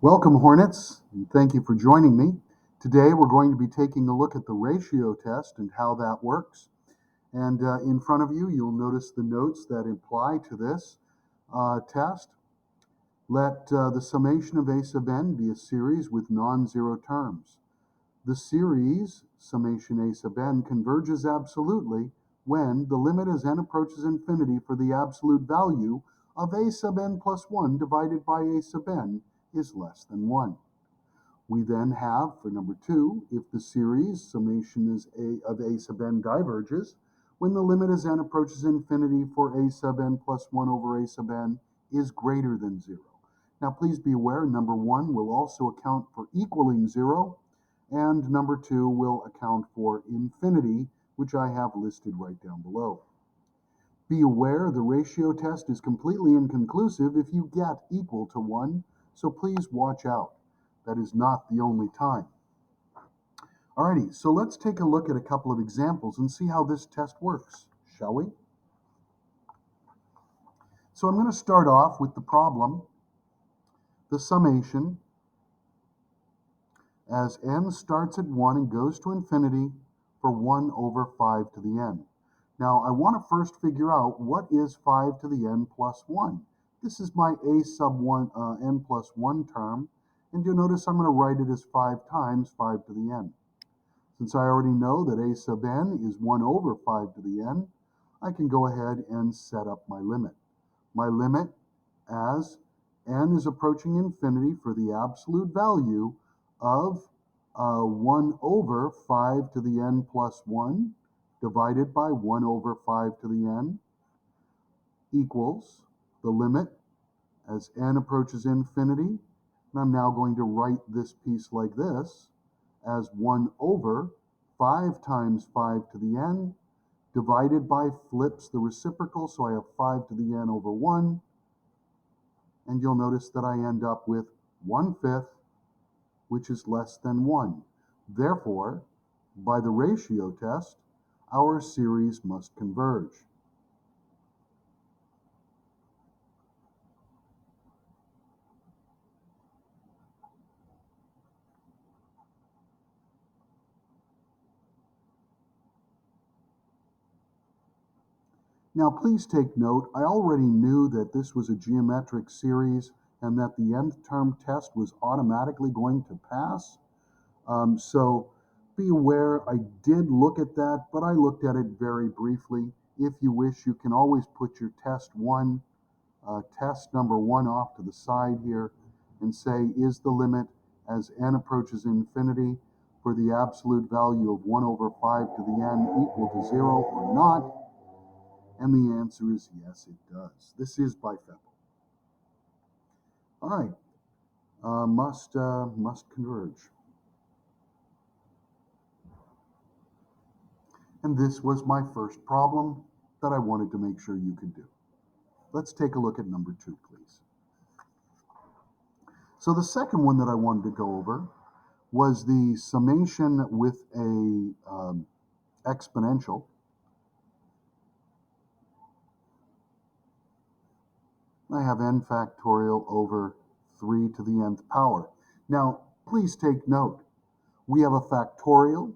Welcome, Hornets, and thank you for joining me. Today we're going to be taking a look at the ratio test and how that works. And in front of you, you'll notice the notes that apply to this test. Let the summation of a sub n be a series with non-zero terms. The series, summation a sub n, converges absolutely when the limit as n approaches infinity for the absolute value of a sub n plus 1 divided by a sub n is less than 1. We then have, for number 2, if the series summation of a sub n diverges, when the limit as n approaches infinity for a sub n plus 1 over a sub n is greater than 0. Now please be aware, number 1 will also account for equaling 0, and number 2 will account for infinity, which I have listed right down below. Be aware the ratio test is completely inconclusive if you get equal to 1, so please watch out. That is not the only time. Alrighty, so let's take a look at a couple of examples and see how this test works, shall we? So I'm going to start off with the problem, the summation, as n starts at 1 and goes to infinity for 1 over 5 to the n. Now I want to first figure out what is 5 to the n plus 1. This is my a sub 1 n plus 1 term, and you'll notice I'm going to write it as 5 times 5 to the n. Since I already know that a sub n is 1 over 5 to the n, I can go ahead and set up my limit. My limit, as n is approaching infinity for the absolute value of 1 over 5 to the n plus 1 divided by 1 over 5 to the n equals the limit as n approaches infinity. And I'm now going to write this piece like this as 1 over 5 times 5 to the n divided by flips the reciprocal, so I have 5 to the n over 1. And you'll notice that I end up with 1/5, which is less than 1. Therefore, by the ratio test, our series must converge. Now please take note, I already knew that this was a geometric series and that the nth term test was automatically going to pass. So be aware, I did look at that, but I looked at it very briefly. If you wish, you can always put your test number 1 off to the side here and say, is the limit as n approaches infinity for the absolute value of 1 over 5 to the n equal to 0 or not? And the answer is yes, it does. This is bifethical. All right, must converge. And this was my first problem that I wanted to make sure you could do. Let's take a look at number 2, please. So the second one that I wanted to go over was the summation with a exponential. I have n factorial over 3 to the nth power. Now, please take note. We have a factorial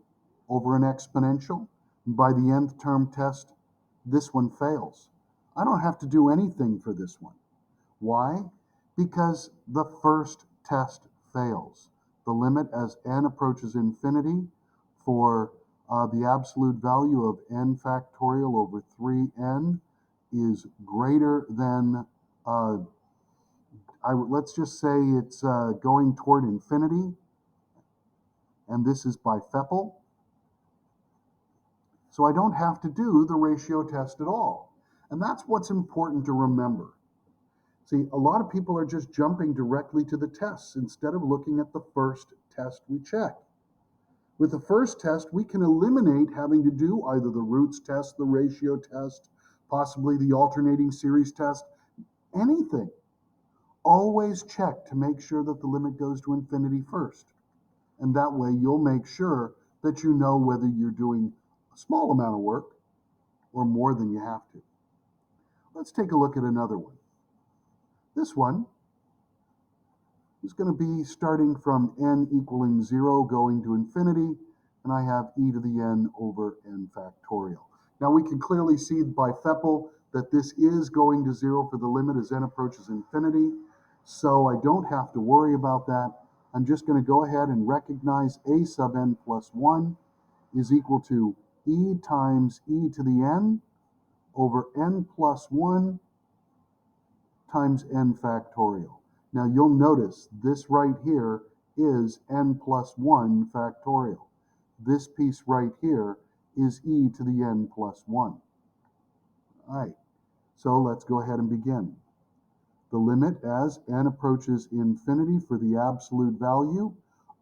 over an exponential. And by the nth term test, this one fails. I don't have to do anything for this one. Why? Because the first test fails. The limit as n approaches infinity for the absolute value of n factorial over 3n is greater than, let's just say it's going toward infinity, and this is bifecal. So I don't have to do the ratio test at all. And that's what's important to remember. See, a lot of people are just jumping directly to the tests instead of looking at the first test we check. With the first test, we can eliminate having to do either the roots test, the ratio test, possibly the alternating series test, anything. Always check to make sure that the limit goes to infinity first. And that way you'll make sure that you know whether you're doing a small amount of work or more than you have to. Let's take a look at another one. This one is going to be starting from n equaling 0 going to infinity, and I have e to the n over n factorial. Now we can clearly see by Feppel that this is going to 0 for the limit as n approaches infinity, so I don't have to worry about that. I'm just going to go ahead and recognize a sub n plus 1 is equal to e times e to the n over n plus 1 times n factorial. Now you'll notice this right here is n plus 1 factorial. This piece right here is e to the n plus 1. All right, so let's go ahead and begin. The limit as n approaches infinity for the absolute value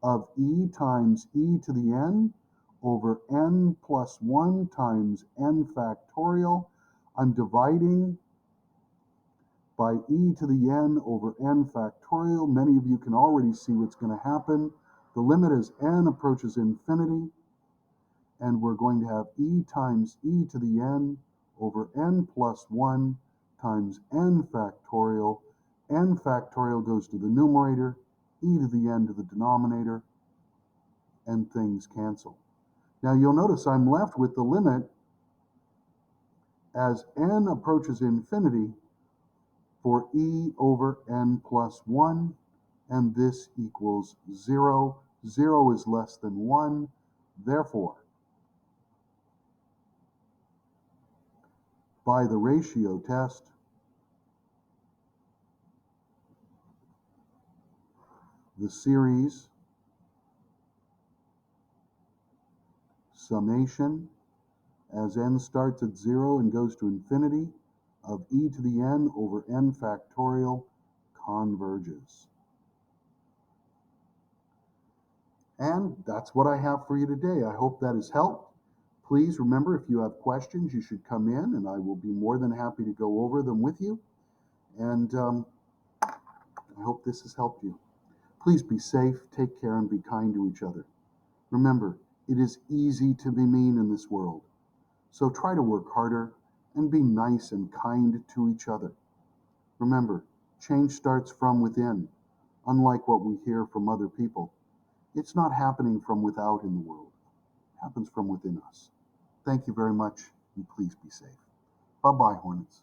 of e times e to the n over n plus 1 times n factorial. I'm dividing by e to the n over n factorial. Many of you can already see what's going to happen. The limit as n approaches infinity, and we're going to have e times e to the n over n plus 1 times n factorial. N factorial goes to the numerator, e to the n to the denominator, and things cancel. Now you'll notice I'm left with the limit as n approaches infinity for e over n plus 1, and this equals 0. 0 is less than 1. Therefore, by the ratio test, the series summation as n starts at 0 and goes to infinity of e to the n over n factorial converges. And that's what I have for you today. I hope that has helped. Please remember, if you have questions, you should come in, and I will be more than happy to go over them with you. And I hope this has helped you. Please be safe, take care, and be kind to each other. Remember, it is easy to be mean in this world. So try to work harder and be nice and kind to each other. Remember, change starts from within, unlike what we hear from other people. It's not happening from without in the world. It happens from within us. Thank you very much, and please be safe. Bye-bye, Hornets.